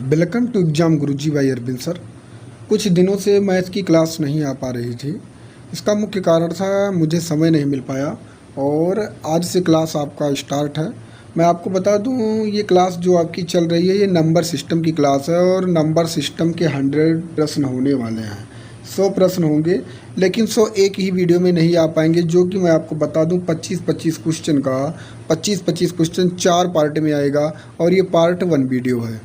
Welcome to exam Guruji by Arvind sir. कुछ दिनों से मैथ की क्लास नहीं आ पा रही थी। इसका मुख्य कारण था मुझे समय नहीं मिल पाया और आज से क्लास आपका स्टार्ट है। मैं आपको बता दूं, ये क्लास जो आपकी चल रही है ये नंबर सिस्टम की क्लास है और नंबर सिस्टम के 100 प्रश्न होने वाले हैं। 100 प्रश्न होंगे, लेकिन 100 एक ही वीडियो में नहीं आ पाएंगे। जो कि मैं आपको बता दूं 25-25 क्वेश्चन का 25-25 क्वेश्चन 4 पार्ट में आएगा और ये पार्ट 1 वीडियो है।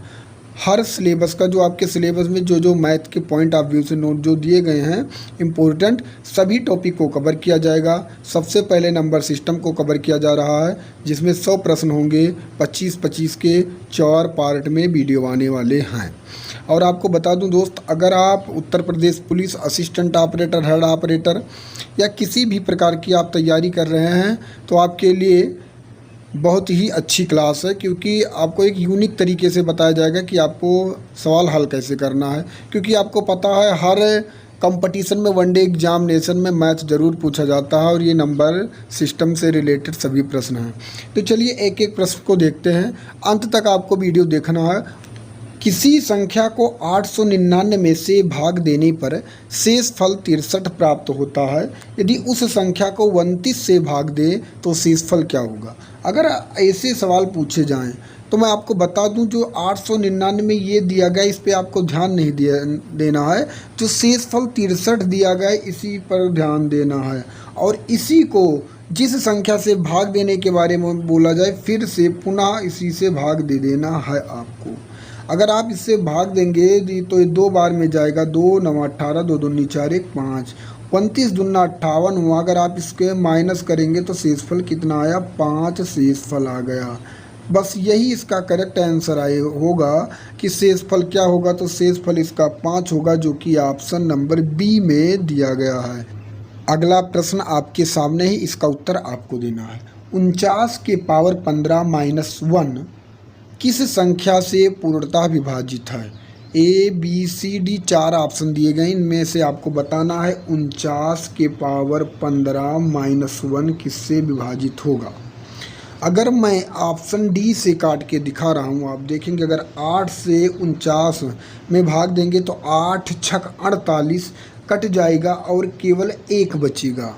हर सिलेबस का जो आपके सिलेबस में जो मैथ के पॉइंट ऑफ व्यू से नोट जो दिए गए हैं इम्पोर्टेंट, सभी टॉपिक को कवर किया जाएगा। सबसे पहले नंबर सिस्टम को कवर किया जा रहा है, जिसमें 100 प्रश्न होंगे। 25-25 के 4 पार्ट में वीडियो आने वाले हैं। और आपको बता दूं दोस्त, अगर आप Uttar Pradesh police assistant operator, head operator या किसी भी प्रकार की आप तैयारी कर रहे हैं तो आपके लिए बहुत ही अच्छी क्लास है, क्योंकि आपको एक यूनिक तरीके से बताया जाएगा कि आपको सवाल हल कैसे करना है। क्योंकि आपको पता है हर कंपटीशन में, वनडे एग्जामिनेशन में मैथ ज़रूर पूछा जाता है और ये नंबर सिस्टम से रिलेटेड सभी प्रश्न हैं। तो चलिए एक एक प्रश्न को देखते हैं, अंत तक आपको वीडियो देखना है। किसी संख्या को 899 में से भाग देने पर शेष फल 63 प्राप्त होता है। यदि उस संख्या को 29 से भाग दे तो शेष फल क्या होगा? अगर ऐसे सवाल पूछे जाएं तो मैं आपको बता दूं, जो 899 में ये दिया गया इस पे आपको ध्यान नहीं देना है। जो शेष फल 63 दिया गया इसी पर ध्यान देना है, और इसी को जिस संख्या से भाग देने के बारे में बोला जाए फिर से पुनः इसी से भाग दे देना है आपको। अगर आप इससे भाग देंगे तो ये 2 बार में जाएगा। 2 9 18, 2 दूनी 4, 1 5, 29 दूना 58 हुआ। अगर आप इसके माइनस करेंगे तो शेषफल कितना आया? 5 शेषफल आ गया। बस यही इसका करेक्ट आंसर होगा कि शेषफल क्या होगा, तो शेषफल इसका 5 होगा, जो कि ऑप्शन नंबर बी में दिया गया है। अगला प्रश्न आपके सामने ही, इसका उत्तर आपको देना है। 49 के पावर 15 माइनस 1 किस संख्या से पूर्णतः विभाजित है? A B C D 4 option दिए गए, इनमें से आपको बताना है 49 के पावर 15 माइनस 1 किससे विभाजित होगा। अगर मैं ऑप्शन डी से काट के दिखा रहा हूँ, आप देखेंगे अगर 8 से 49 में भाग देंगे तो 8 छक 48 कट जाएगा और केवल 1 बचेगा।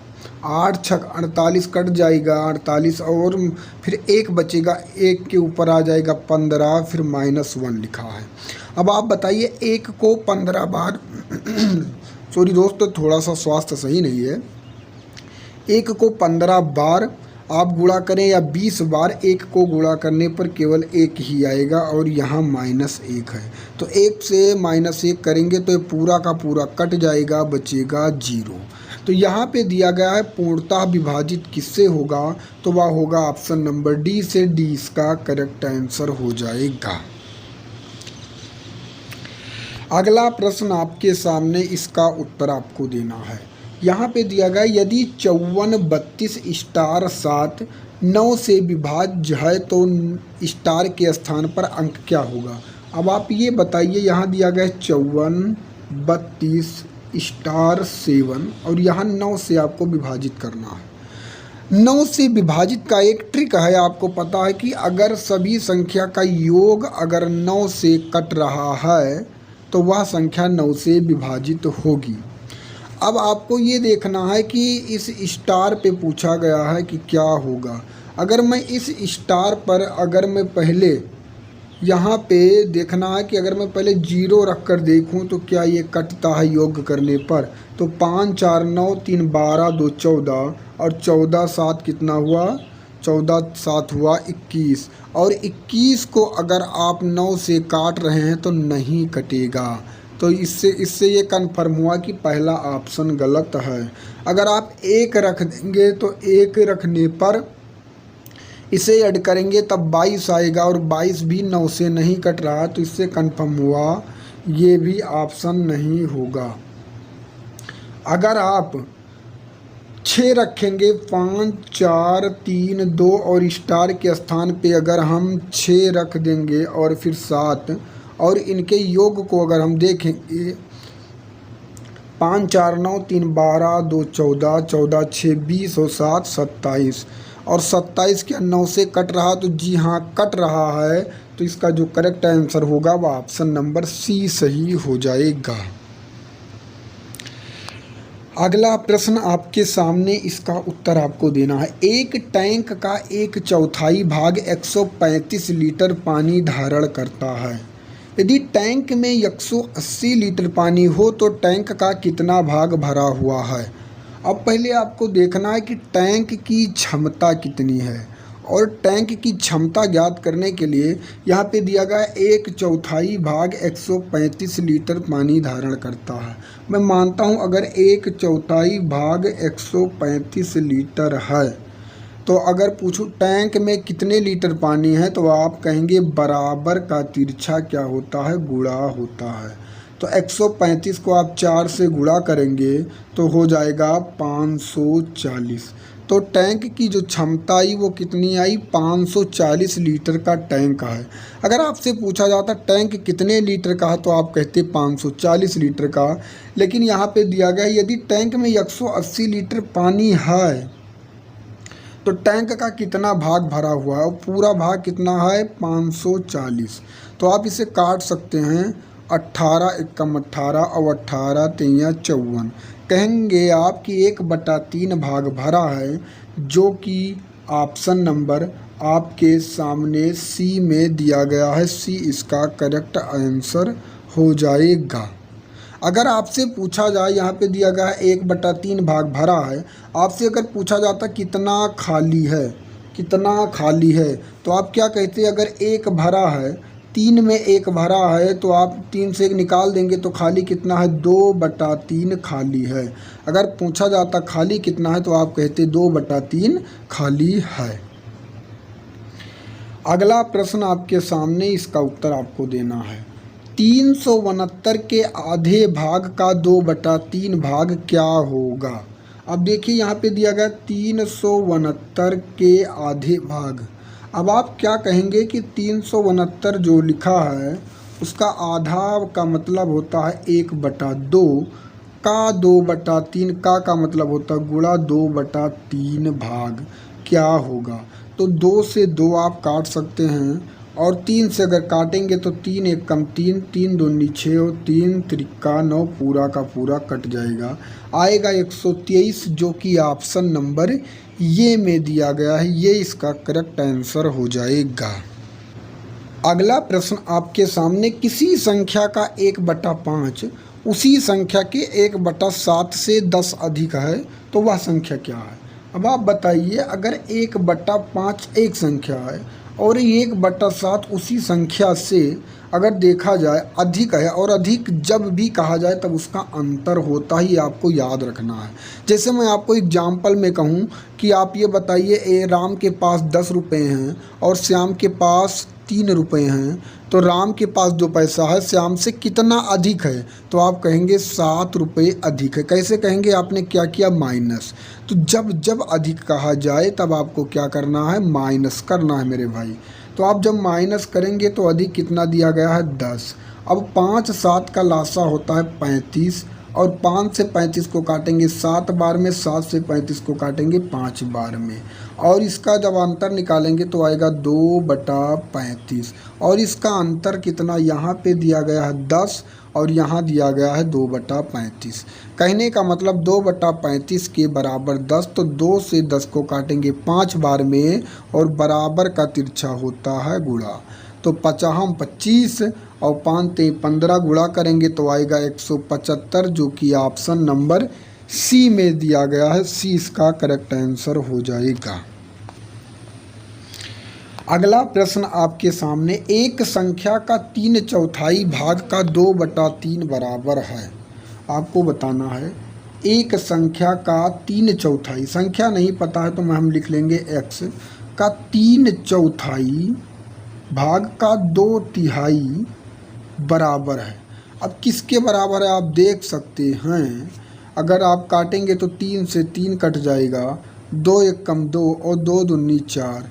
8 छक 48 कट जाएगा 48, और फिर 1 बचेगा। 1 के ऊपर आ जाएगा 15, फिर -1 लिखा है। अब आप बताइए 1 को 15 बार सॉरी दोस्तों, थोड़ा सा स्वास्थ्य सही नहीं है। 1 को 15 बार आप गुणा करें या 20 बार, 1 को गुणा करने पर केवल 1 ही आएगा और यहाँ -1 है। तो 1 से -1 करेंगे तो ये पूरा का पूरा कट जाएगा, बचेगा 0। तो यहाँ पे दिया गया है पूर्णतः विभाजित किससे होगा, तो वह होगा ऑप्शन नंबर डी से। डी इसका करेक्ट आंसर हो जाएगा। अगला प्रश्न आपके सामने, इसका उत्तर आपको देना है। यहाँ पे दिया गया यदि 54 32 स्टार 7 9 से विभाज्य है तो स्टार के स्थान पर अंक क्या होगा। अब आप ये बताइए, यहाँ दिया गया 54 32 स्टार 7 और यहाँ 9 से आपको विभाजित करना है। 9 से विभाजित का एक ट्रिक है, आपको पता है कि अगर सभी संख्या का योग अगर 9 से कट रहा है तो वह संख्या 9 से विभाजित होगी। अब आपको ये देखना है कि इस स्टार पे पूछा गया है कि क्या होगा। अगर मैं इस स्टार पर अगर मैं पहले यहाँ पे देखना है कि अगर मैं पहले 0 रख कर देखूँ तो क्या ये कटता है योग करने पर। तो 5 4 9 3 12 2 14 और 14 7 कितना हुआ? 14 7 हुआ 21, और 21 को अगर आप 9 से काट रहे हैं तो नहीं कटेगा। तो इससे ये कन्फर्म हुआ कि पहला ऑप्शन गलत है। अगर आप 1 रख देंगे तो 1 रखने पर इसे ऐड करेंगे तब 22 आएगा, और 22 भी 9 से नहीं कट रहा, तो इससे कन्फर्म हुआ ये भी ऑप्शन नहीं होगा। अगर आप 6 रखेंगे 5 4 3 2 और स्टार के स्थान पे अगर हम 6 रख देंगे और फिर 7, और इनके योग को अगर हम देखेंगे 5 4 9 3 12 2 14 14 6 20 और 7 27, और 27 क्या 9 से कट रहा, तो जी हाँ कट रहा है। तो इसका जो करेक्ट आंसर होगा वह ऑप्शन नंबर सी सही हो जाएगा। अगला प्रश्न आपके सामने, इसका उत्तर आपको देना है। एक टैंक का 1/4 भाग 135 लीटर पानी धारण करता है। यदि टैंक में 180 लीटर पानी हो तो टैंक का कितना भाग भरा हुआ है। अब पहले आपको देखना है कि टैंक की क्षमता कितनी है, और टैंक की क्षमता ज्ञात करने के लिए यहाँ पे दिया गया 1/4 भाग 135 लीटर पानी धारण करता है। मैं मानता हूँ अगर 1/4 भाग 135 लीटर है, तो अगर पूछूँ टैंक में कितने लीटर पानी है, तो आप कहेंगे बराबर का तिरछा क्या होता है, गुणा होता है। तो 135 को आप 4 से गुणा करेंगे तो हो जाएगा 540। तो टैंक की जो क्षमता आई वो कितनी आई, 540 लीटर का टैंक है। अगर आपसे पूछा जाता टैंक कितने लीटर का है तो आप कहते 540 लीटर का, लेकिन यहाँ पे दिया गया यदि टैंक में 180 लीटर पानी है तो टैंक का कितना भाग भरा हुआ है, और पूरा भाग कितना है 540। तो आप इसे काट सकते हैं, 18 एकम 18 और 18 तिया 54। कहेंगे आप कि 1/3 भाग भरा है, जो कि ऑप्शन नंबर आपके सामने सी में दिया गया है। सी इसका करेक्ट आंसर हो जाएगा। अगर आपसे पूछा जाए, यहाँ पे दिया गया है 1/3 भाग भरा है, आपसे अगर पूछा जाता कितना खाली है, कितना खाली है, तो आप क्या कहते हैं, अगर 1 भरा है, 3 में 1 भरा है, तो आप 3 से 1 निकाल देंगे तो खाली कितना है, 2/3 खाली है। अगर पूछा जाता खाली कितना है तो आप कहते 2/3 खाली है। अगला प्रश्न आपके सामने, इसका उत्तर आपको देना है। 369 के आधे भाग का 2/3 भाग क्या होगा। अब देखिए यहाँ पे दिया गया 369 के आधे भाग। अब आप क्या कहेंगे कि 369 जो लिखा है उसका आधा का मतलब होता है 1/2 का 2/3 का मतलब होता है गुणा 2/3 भाग क्या होगा। तो 2 से 2 आप काट सकते हैं, और 3 से अगर काटेंगे तो 3 एकम 3, 3 दूनी 6 और 3 त्रिका 9, पूरा का पूरा कट जाएगा। आएगा 123, जो कि ऑप्शन नंबर ये में दिया गया है। ये इसका करेक्ट आंसर हो जाएगा। अगला प्रश्न आपके सामने, किसी संख्या का 1/5 उसी संख्या के 1/7 से 10 अधिक है तो वह संख्या क्या है। अब आप बताइए, अगर 1/5 एक संख्या है और 1/7 उसी संख्या से अगर देखा जाए अधिक है, और अधिक जब भी कहा जाए तब उसका अंतर होता ही आपको याद रखना है। जैसे मैं आपको एग्जाम्पल में कहूँ कि आप ये बताइए राम के पास 10 रुपये हैं और श्याम के पास 3 रुपये हैं, तो राम के पास जो पैसा है श्याम से कितना अधिक है, तो आप कहेंगे 7 रुपये अधिक है। कैसे कहेंगे, आपने क्या किया, माइनस। तो जब जब अधिक कहा जाए तब आपको क्या करना है, माइनस करना है मेरे भाई। तो आप जब माइनस करेंगे तो अधिक कितना दिया गया है, 10। अब 5 7 का लासा होता है 35, और 5 से 35 को काटेंगे 7 बार में, 7 से 35 को काटेंगे 5 बार में, और इसका जब अंतर निकालेंगे तो आएगा 2/35। और इसका अंतर कितना यहाँ पे दिया गया है 10, और यहाँ दिया गया है 2/35। कहने का मतलब 2/35 के बराबर 10, तो 2 से 10 को काटेंगे 5 बार में, और बराबर का तिरछा होता है गुणा। तो 50 25 और 5 15 गुणा करेंगे तो आएगा 175, जो कि ऑप्शन नंबर सी में दिया गया है। सी इसका करेक्ट आंसर हो जाएगा। अगला प्रश्न आपके सामने, एक संख्या का 3/4 भाग का 2/3 बराबर है। आपको बताना है एक संख्या का 3/4, संख्या नहीं पता है तो हम लिख लेंगे x का 3/4 भाग का 2/3 बराबर है। अब किसके बराबर है आप देख सकते हैं, अगर आप काटेंगे तो 3 से 3 कट जाएगा, 2 एकम 2 और 2 दूनी 4।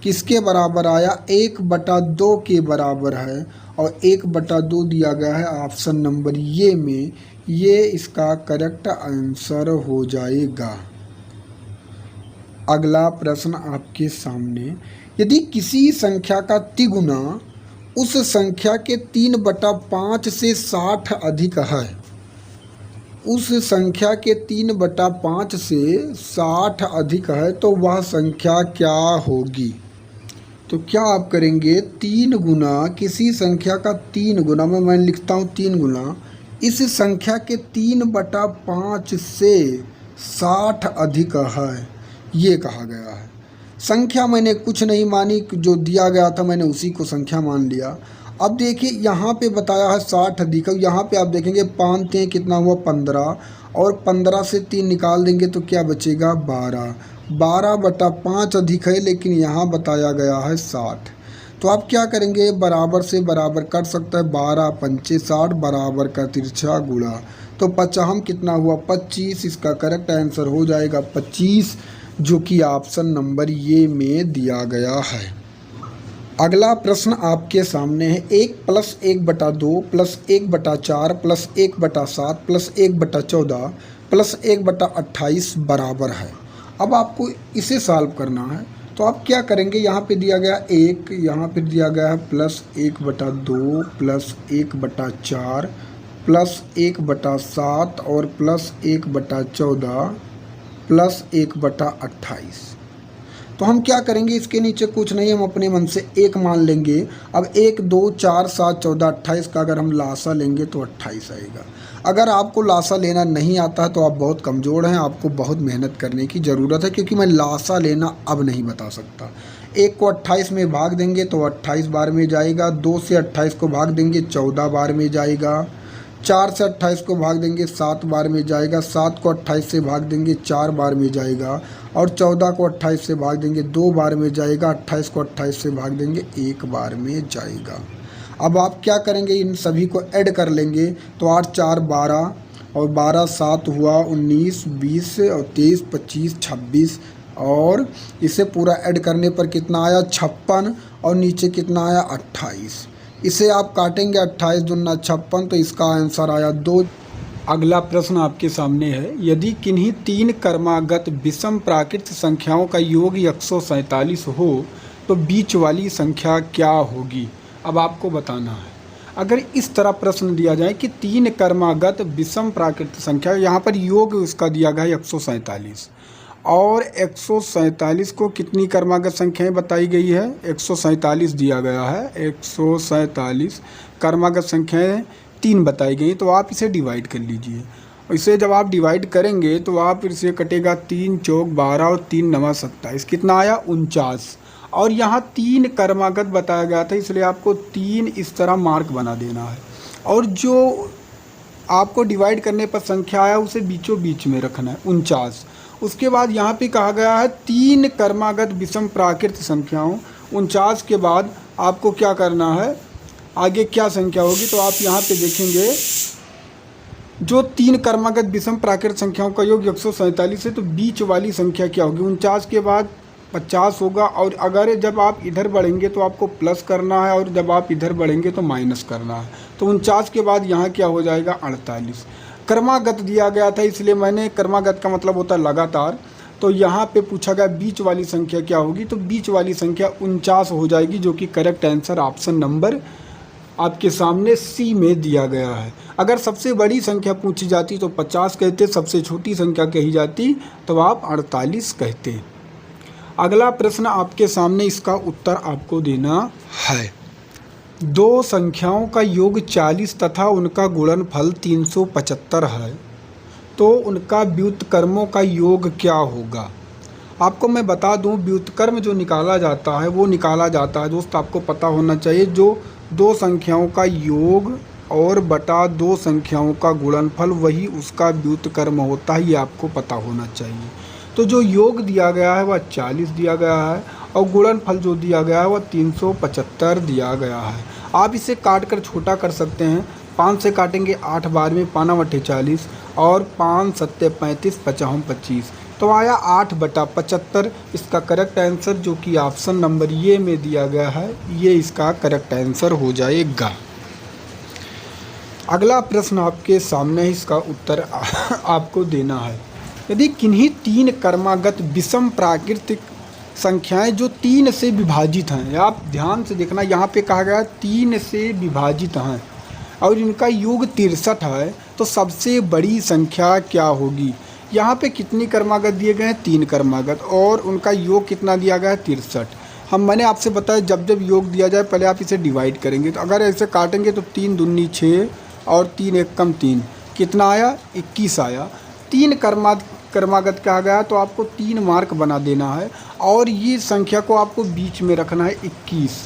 किसके बराबर आया, 1/2 के बराबर है, और 1/2 दिया गया है ऑप्शन नंबर ये में। ये इसका करेक्ट आंसर हो जाएगा। अगला प्रश्न आपके सामने, यदि किसी संख्या का तिगुना उस संख्या के 3/5 से 60 अधिक है, उस संख्या के 3/5 से 60 अधिक है तो वह संख्या क्या होगी? तो क्या आप करेंगे, 3 गुना किसी संख्या का 3 गुना में मैं लिखता हूँ 3 गुना इस संख्या के 3/5 से 60 अधिक है, ये कहा गया है। संख्या मैंने कुछ नहीं मानी, जो दिया गया था मैंने उसी को संख्या मान लिया। अब देखिए यहाँ पे बताया है 60 अधिक, यहाँ पे आप देखेंगे 5 3 कितना हुआ 15, और 15 से 3 निकाल देंगे तो क्या बचेगा 12। 12/5 अधिक है, लेकिन यहाँ बताया गया है 60। तो आप क्या करेंगे, बराबर से बराबर कर सकता है, 12 पंचे 60 बराबर का तिरछा गुणा, तो 50 कितना हुआ 25। इसका करेक्ट आंसर हो जाएगा 25, जो कि ऑप्शन नंबर ये में दिया गया है। अगला प्रश्न आपके सामने है, 1 + 1/2 + 1/4 + 1/7 + 1/14 + 1/28 बराबर है। अब आपको इसे सॉल्व करना है, तो आप क्या करेंगे, यहाँ पे दिया गया 1, यहाँ पे दिया गया है +1/2 + 1/4 + 1/7 और +1/14 + 1/28। तो हम क्या करेंगे, इसके नीचे कुछ नहीं, हम अपने मन से 1 मान लेंगे। अब 1 2 4 7 14 28 का अगर हम लासा लेंगे तो 28 आएगा। अगर आपको लासा लेना नहीं आता है तो आप बहुत कमज़ोर हैं, आपको बहुत मेहनत करने की ज़रूरत है, क्योंकि मैं लासा लेना अब नहीं बता सकता। 1 को 28 में भाग देंगे तो 28 बार में जाएगा, 2 से 28 को भाग देंगे 14 बार में जाएगा, 4 से 28 को भाग देंगे 7 बार में जाएगा, 7 को 28 से भाग देंगे 4 बार में जाएगा, और 14 को 28 से भाग देंगे 2 बार में जाएगा, 28 को 28 से भाग देंगे 1 बार में जाएगा। अब आप क्या करेंगे, इन सभी को ऐड कर लेंगे, तो 8 4 12 और 12 7 हुआ 19 20 और 23 25 26, और इसे पूरा ऐड करने पर कितना आया 56, और नीचे कितना आया 28। इसे आप काटेंगे 28 दूना 56, तो इसका आंसर आया 2। अगला प्रश्न आपके सामने है, यदि किन्हीं 3 क्रमागत विषम प्राकृत संख्याओं का योग 147 हो तो बीच वाली संख्या क्या होगी? अब आपको बताना है। अगर इस तरह प्रश्न दिया जाए कि 3 क्रमागत विषम प्राकृत संख्या, यहाँ पर योग उसका दिया गया है 147, और 147 को कितनी क्रमागत संख्याएं बताई गई है, 147 दिया गया है, 147 क्रमागत संख्याएं 3 बताई गई। तो आप इसे डिवाइड कर लीजिए, इसे जब आप डिवाइड करेंगे तो आप इसे कटेगा 3 चौक 12 और 3 नवा 27, कितना आया 49। और यहाँ 3 क्रमागत बताया गया था, इसलिए आपको 3 इस तरह मार्क बना देना है, और जो आपको डिवाइड करने पर संख्या आया उसे बीचों बीच में रखना है 49। उसके बाद यहाँ पे कहा गया है 3 क्रमागत विषम प्राकृत संख्याओं, 49 के बाद आपको क्या करना है, आगे क्या संख्या होगी, तो आप यहाँ पे देखेंगे जो 3 क्रमागत विषम प्राकृत संख्याओं का योग 147 है, तो बीच वाली संख्या क्या होगी, 49 के बाद 50 होगा, और अगर जब आप इधर बढ़ेंगे तो आपको प्लस करना है, और जब आप इधर बढ़ेंगे तो माइनस करना है। तो 49 के बाद यहाँ क्या हो जाएगा 48। क्रमागत दिया गया था, इसलिए मैंने, क्रमागत का मतलब होता है लगातार, तो यहाँ पे पूछा गया बीच वाली संख्या क्या होगी, तो बीच वाली संख्या 49 हो जाएगी, जो कि करेक्ट आंसर ऑप्शन नंबर आपके सामने सी में दिया गया है। अगर सबसे बड़ी संख्या पूछी जाती तो 50 कहते, सबसे छोटी संख्या कही जाती तो आप 48 कहते। अगला प्रश्न आपके सामने, इसका उत्तर आपको देना है। 2 संख्याओं का योग 40 तथा उनका गुणनफल 375 है, तो उनका व्युत्क्रमों का योग क्या होगा? आपको मैं बता दूं, व्युत्क्रम जो निकाला जाता है वो निकाला जाता है दोस्त, आपको पता होना चाहिए, जो 2 संख्याओं का योग और बटा 2 संख्याओं का गुणनफल, वही उसका व्युत्क्रम होता है, ये आपको पता होना चाहिए। तो जो योग दिया गया है वह 40 दिया गया है, और गुणनफल जो दिया गया है वह 375 दिया गया है। आप इसे काट कर छोटा कर सकते हैं, 5 से काटेंगे 8 बार में, 5 × 40 और 5 7 35 55 25, तो आया 8/75। इसका करेक्ट आंसर जो कि ऑप्शन नंबर ये में दिया गया है, ये इसका करेक्ट आंसर हो जाएगा। अगला प्रश्न आपके सामने, इसका उत्तर आपको देना है। यदि किन्हीं तीन क्रमागत विषम प्राकृतिक संख्याएं जो 3 से विभाजित हैं, आप ध्यान से देखना, यहाँ पे कहा गया 3 से विभाजित हैं और इनका योग 63 है, तो सबसे बड़ी संख्या क्या होगी। यहाँ पे कितनी क्रमागत दिए गए हैं, 3 क्रमागत, और उनका योग कितना दिया गया है, 63। मैंने आपसे बताया जब जब योग दिया जाए पहले आप इसे डिवाइड करेंगे, तो अगर ऐसे काटेंगे तो 3 दूनी 6 और 3 एक कम 3, कितना आया, 21 आया। 3 क्रमागत कहा गया तो आपको 3 मार्क बना देना है और ये संख्या को आपको बीच में रखना है 21।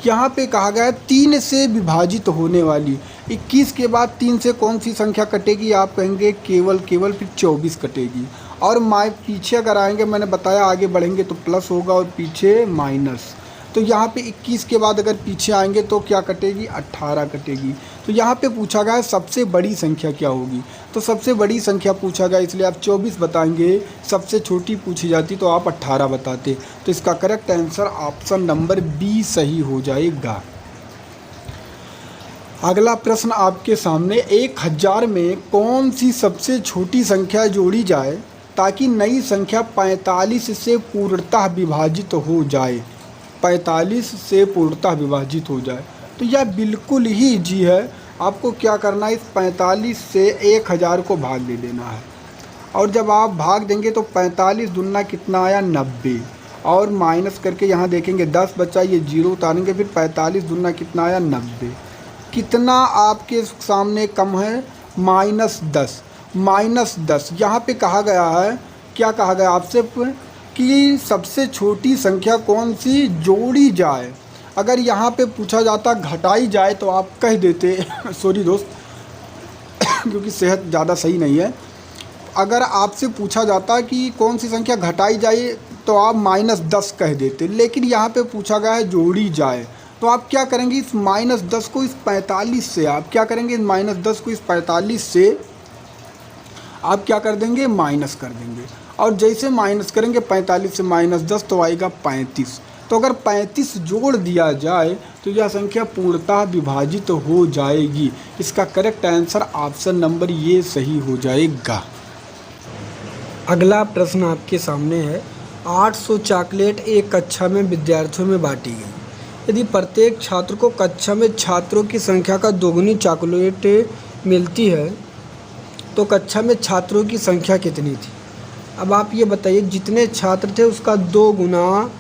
यहाँ पे कहा गया है 3 से विभाजित होने वाली, 21 के बाद 3 से कौन सी संख्या कटेगी, आप कहेंगे केवल फिर 24 कटेगी। और पीछे अगर आएंगे, मैंने बताया आगे बढ़ेंगे तो प्लस होगा और पीछे माइनस। तो यहाँ पे 21 के बाद अगर पीछे आएंगे तो क्या कटेगी, 18 कटेगी। तो यहाँ पे पूछा गया है सबसे बड़ी संख्या क्या होगी, तो सबसे बड़ी संख्या पूछा गया इसलिए आप 24 बताएंगे, सबसे छोटी पूछी जाती तो आप 18 बताते। तो इसका correct answer option number B सही हो जाएगा। अगला प्रश्न आपके सामने, 1000 में कौन सी सबसे छोटी संख्या जोड़ी जाए ताकि नई संख्या 45 से पूर्णतः विभाजित हो जाए, 45 से पूर्णतः विभाजित हो जाए। तो यह बिल्कुल ही जी है, आपको क्या करना है, इस 45 से 1000 को भाग दे देना है और जब आप भाग देंगे तो 45 दुना कितना आया, 90, और माइनस करके यहाँ देखेंगे 10 बचा, ये 0 उतारेंगे, फिर 45 दुना कितना आया, 90। कितना आपके सामने कम है, -10, -10। यहाँ पे कहा गया है, क्या कहा गया आपसे कि सबसे छोटी संख्या कौन सी जोड़ी जाए। अगर यहाँ पे पूछा जाता घटाई जाए तो आप कह देते सॉरी दोस्त क्योंकि सेहत ज़्यादा सही नहीं है। अगर आपसे पूछा जाता कि कौन सी संख्या घटाई जाए तो आप -10 कह देते, लेकिन यहाँ पे पूछा गया है जोड़ी जाए, तो आप क्या करेंगे, इस -10 को इस 45 से, आप क्या करेंगे, इस -10 को इस 45 से आप क्या कर देंगे, माइनस कर देंगे, और जैसे माइनस करेंगे 45 से -10 तो आएगा 35। तो अगर 35 जोड़ दिया जाए तो यह संख्या पूर्णतः विभाजित हो जाएगी। इसका करेक्ट आंसर ऑप्शन नंबर ये सही हो जाएगा। अगला प्रश्न आपके सामने है, 800 चॉकलेट एक कक्षा में विद्यार्थियों में बांटी गई। यदि प्रत्येक छात्र को कक्षा में छात्रों की संख्या का दोगुनी चॉकलेट मिलती है तो कक्षा में छात्रों की संख्या कितनी थी। अब आप ये बताइए, जितने छात्र थे उसका 2 गुना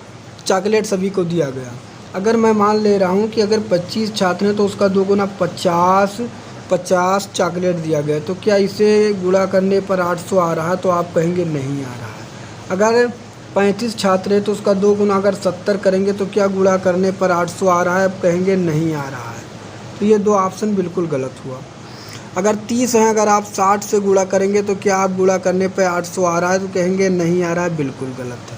चॉकलेट सभी को दिया गया। अगर मैं मान ले रहा हूँ कि अगर 25 छात्र हैं तो उसका 2 गुना 50 चॉकलेट दिया गया, तो क्या इसे गुणा करने पर 800 आ रहा है, तो आप कहेंगे नहीं आ रहा है। अगर 35 छात्र हैं तो उसका 2 गुना अगर 70 करेंगे तो क्या गुणा करने पर 800 आ रहा है, आप कहेंगे नहीं आ रहा है। तो ये 2 ऑप्शन बिल्कुल गलत हुआ। अगर 30 हैं, अगर आप 60 से गुणा करेंगे तो क्या आप गुणा करने पर 800 आ रहा है, तो कहेंगे नहीं आ रहा है, बिल्कुल गलत है।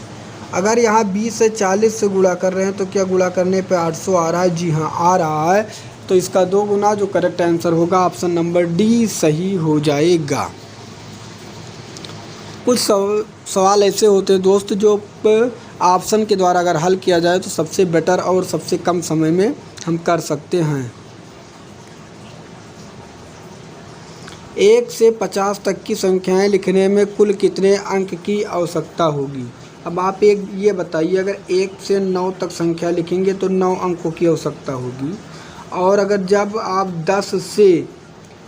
अगर यहाँ 20 से 40 से गुणा कर रहे हैं तो क्या गुणा करने पे 800 आ रहा है, जी हाँ आ रहा है। तो इसका 2 गुना जो करेक्ट आंसर होगा ऑप्शन नंबर डी सही हो जाएगा। कुछ सवाल ऐसे होते हैं दोस्त जो ऑप्शन के द्वारा अगर हल किया जाए तो सबसे बेटर और सबसे कम समय में हम कर सकते हैं। 1 से 50 तक की संख्याएं लिखने में कुल कितने अंक की आवश्यकता होगी। अब आप ये बताइए, अगर 1 से 9 तक संख्या लिखेंगे तो 9 अंकों की आवश्यकता होगी, और अगर जब आप 10 से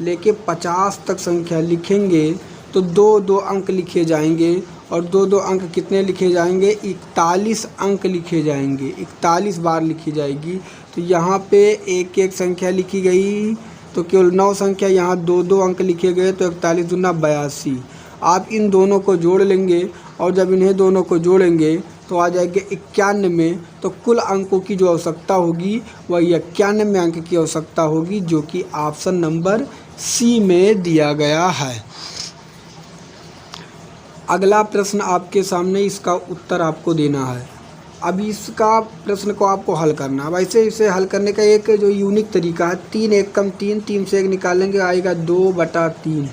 लेके 50 तक संख्या लिखेंगे तो 2-2 अंक लिखे जाएंगे, और 2-2 अंक कितने लिखे जाएंगे, 41 अंक लिखे जाएंगे, 41 बार लिखी जाएगी। तो यहाँ पे 1-1 संख्या लिखी गई तो केवल 9 संख्या, यहाँ 2-2 अंक लिखे गए तो 41 दूना 82। आप इन दोनों को जोड़ लेंगे और जब इन्हें दोनों को जोड़ेंगे तो आ जाएंगे 91। तो कुल अंकों की जो आवश्यकता होगी वह 91 अंक की आवश्यकता होगी, जो कि ऑप्शन नंबर सी में दिया गया है। अगला प्रश्न आपके सामने, इसका उत्तर आपको देना है। अब इसका प्रश्न को आपको हल करना है। वैसे इसे हल करने का एक जो यूनिक तरीका है, 3 एक कम 3, 3 से 1 निकालेंगे आएगा 2/3,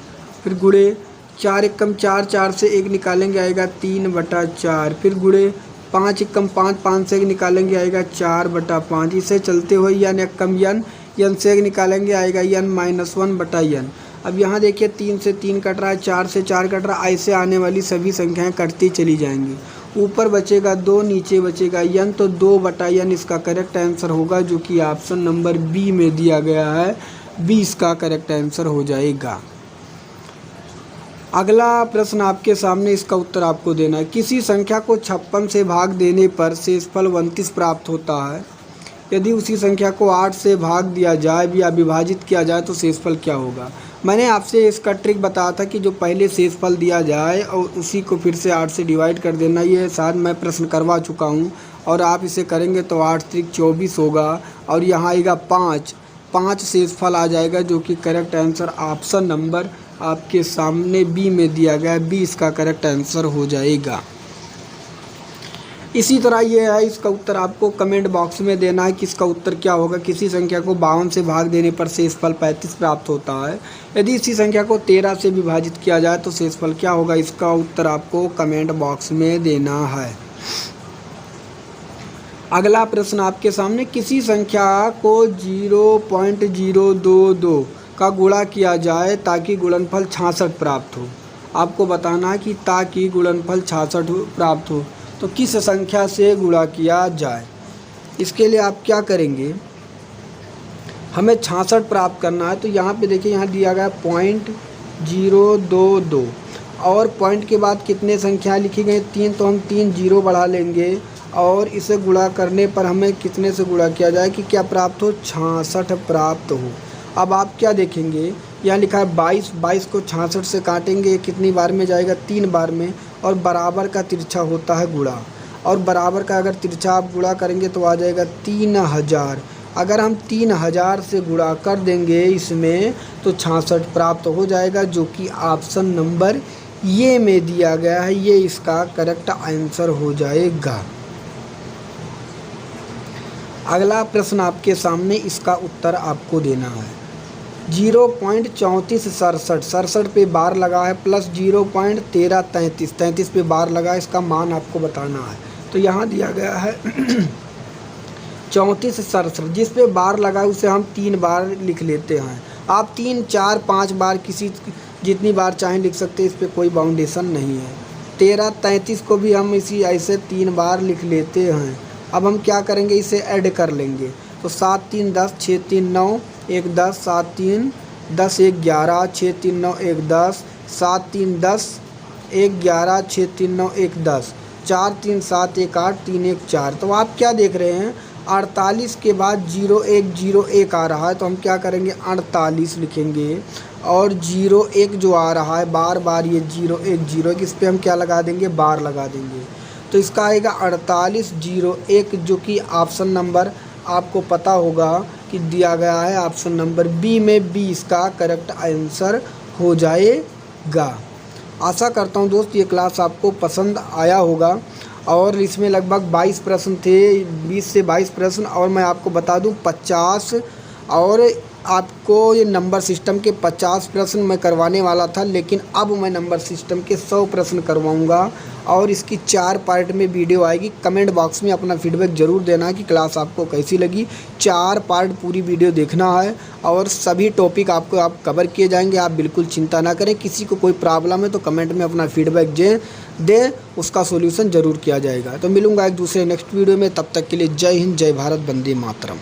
फिर गुणे 4 एक कम 4, 4 से 1 निकालेंगे आएगा 3/4, फिर गुणे 5 एक कम 5, 5 से 1 निकालेंगे आएगा 4/5। इसे चलते हुए n एक कम n से 1 निकालेंगे आएगा n -1/n। अब यहाँ देखिए 3 से 3 कट रहा है, 4 से 4 कट रहा है, ऐसे आने वाली सभी संख्याएं कटती चली जाएंगी। ऊपर बचेगा 2, नीचे बचेगा n, तो 2/n इसका करेक्ट आंसर होगा, जो कि ऑप्शन नंबर बी में दिया गया है। बी इसका करेक्ट आंसर हो जाएगा। अगला प्रश्न आपके सामने, इसका उत्तर आपको देना है। किसी संख्या को 56 से भाग देने पर शेषफल 29 प्राप्त होता है। यदि उसी संख्या को 8 से भाग दिया जाए या विभाजित किया जाए तो शेषफल क्या होगा। मैंने आपसे इसका ट्रिक बताया था कि जो पहले शेषफल दिया जाए और उसी को फिर से 8 से डिवाइड कर देना। ये शायद मैं प्रश्न करवा चुका हूँ और आप इसे करेंगे तो 8 त्रिक 24 होगा और यहाँ आएगा 5 शेषफल आ जाएगा, जो कि करेक्ट आंसर ऑप्शन नंबर आपके सामने बी में दिया गया है। बी इसका करेक्ट आंसर हो जाएगा। इसी तरह ये है, इसका उत्तर आपको कमेंट बॉक्स में देना है कि इसका उत्तर क्या होगा। किसी संख्या को 52 से भाग देने पर शेषफल 35 प्राप्त होता है। यदि इसी संख्या को 13 से विभाजित किया जाए तो शेषफल क्या होगा। इसका उत्तर आपको कमेंट बॉक्स में देना है। अगला प्रश्न आपके सामने, किसी संख्या को 0.022 का गुणा किया जाए ताकि गुणनफल 66 प्राप्त हो। आपको बताना है कि ताकि गुणनफल 66 प्राप्त हो तो किस संख्या से गुणा किया जाए। इसके लिए आप क्या करेंगे, हमें 66 प्राप्त करना है। तो यहाँ पे देखिए, यहाँ दिया गया 0.022 और पॉइंट के बाद कितने संख्या लिखी गई 3, तो हम 3 जीरो बढ़ा लेंगे और इसे गुणा करने पर हमें कितने से गुणा किया जाए कि क्या प्राप्त हो, 66 प्राप्त हो। अब आप क्या देखेंगे, यहाँ लिखा है 22 को 66 से काटेंगे, कितनी बार में जाएगा, 3 बार में। और बराबर का तिरछा होता है गुणा, और बराबर का अगर तिरछा आप गुणा करेंगे तो आ जाएगा 3000। अगर हम 3000 से गुणा कर देंगे इसमें तो 66 प्राप्त हो जाएगा, जो कि ऑप्शन नंबर ये में दिया गया है। ये इसका करेक्ट आंसर हो जाएगा। अगला प्रश्न आपके सामने, इसका उत्तर आपको देना है। 0.3467 पे बार लगा है प्लस 0.1333 पे बार लगा है, इसका मान आपको बताना है। तो यहाँ दिया गया है 3467, जिस पे बार लगा है उसे हम 3 बार लिख लेते हैं। आप 3, 4, 5 बार किसी जितनी बार चाहें लिख सकते हैं, इस पर कोई बाउंडेशन नहीं है। 1333 को भी हम इसी ऐसे 3 बार लिख लेते हैं। अब हम क्या करेंगे, इसे ऐड कर लेंगे। तो 7 3 10, 6 3 9 1 10, 7 3 10 1 11, 6 3 9 1 10, 7 3 10 1 11, 6 3 9 1 10, 4 3 7 1 8 3 1 4। तो आप क्या देख रहे हैं, 48 के बाद 0101 आ रहा है, तो हम क्या करेंगे 48 लिखेंगे और 01 जो आ रहा है बार बार ये 0101, इस पर हम क्या लगा देंगे, बार लगा देंगे। तो इसका आएगा 4801, जो कि ऑप्शन नंबर आपको पता होगा कि दिया गया है ऑप्शन नंबर बी में। बी इसका करेक्ट आंसर हो जाएगा। आशा करता हूँ दोस्त ये क्लास आपको पसंद आया होगा और इसमें लगभग 22 प्रश्न थे, 20 से 22 प्रश्न, और मैं आपको बता दूँ 50 और आपको ये नंबर सिस्टम के 50 प्रश्न मैं करवाने वाला था, लेकिन अब मैं नंबर सिस्टम के 100 प्रश्न करवाऊंगा और इसकी 4 पार्ट में वीडियो आएगी। कमेंट बॉक्स में अपना फीडबैक ज़रूर देना कि क्लास आपको कैसी लगी। 4 पार्ट पूरी वीडियो देखना है और सभी टॉपिक आपको कवर किए जाएंगे। आप बिल्कुल चिंता ना करें। किसी को कोई प्रॉब्लम है तो कमेंट में अपना फीडबैक दे, उसका सोल्यूशन ज़रूर किया जाएगा। तो मिलूँगा एक दूसरे नेक्स्ट वीडियो में, तब तक के लिए जय हिंद, जय भारत, वंदे मातरम।